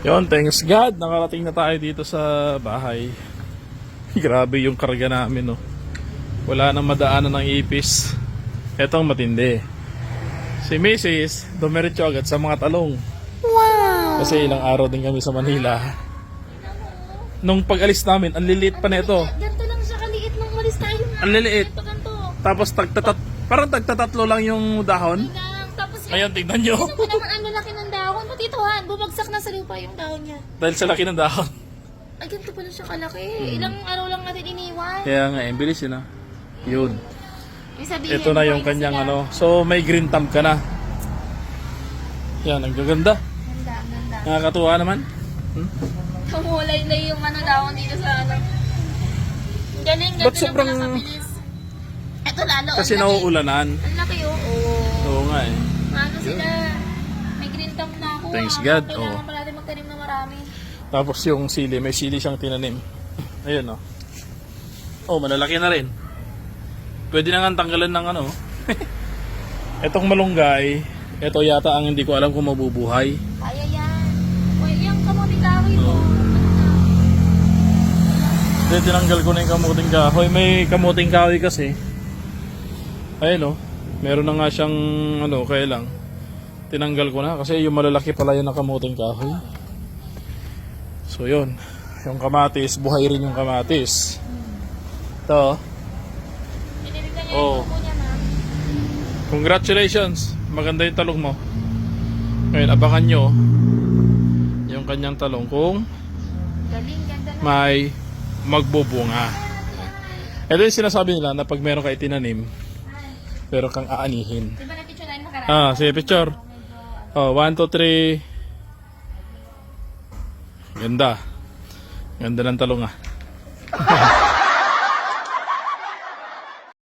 Yun, thanks God, nakarating na tayo dito sa bahay. Grabe yung karga namin, no. Wala nang madaanan ng ipis. Etong matindi. Si Mrs. dumiretso agad sa mga talong. Wow! Kasi ilang araw din kami sa Manila. Nung pag-alis namin, ang liliit pa nito. Ganto lang siya kaliit nung umalis tayo. Ang liliit. Ganto. Tapos parang tagtatatlo lang yung dahon. Tapos Ngayon, tignan nyo. Ito naman ang lalaki ng dahon. Pati ito han, bumagsak na sa lupa yung dahon niya. Dahil sa laki ng dahon. Ay, ganito pala siya kalaki. Ilang araw lang natin iniwan. Kaya nga, bilis yun, ha. Yun. Ibig sabihin, Ito na yung buhay kanyang sila. So, may green thumb ka na. Yan, ang gaganda. Ganda, ang ganda. Nakakatuwa naman. Kamulay na yung dahon dito sa ano. Galing, Ba't ganito sobrang- lang pala kabilis. Ito lalo, Kasi ang laki. nauulanan. Ang laki, oo. Oo nga eh. Ano sila? May green thumb na ako. Thanks God, Kailangan oo. pala natin magtanim na marami. Tapos yung sili, may sili siyang tinanim. Ayun, oh. Oh, malalaki na rin. Pwede na nga tanggalan ng ano. Etong malunggay, ito yata ang hindi ko alam kung mabubuhay. Kaya yan. Uy, yung kamuting kahoy mo. Hindi, tinanggal ko na yung kamuting kahoy. May kamuting kahoy kasi. Ayun, oh. Meron na nga siyang ano, kaya lang. Tinanggal ko na kasi yung malalaki pala yun ng kamuting kahoy. So yun, yung kamatis, buhay rin yung kamatis. Ito, Pinilitan niya Oo. yung buko niya, ma'am. congratulations, maganda yung talong mo. Ngayon, abangan nyo yung kanyang talong kung Galing, ganda na. may magbubunga. Ito yung sinasabi nila na pag meron ka itinanim, pero kang aanihin. Di ba na-picture na yung nakaraan? Sige, picture. Oh, 1, 2, 3. Ganda. Ganda ng talong, ah.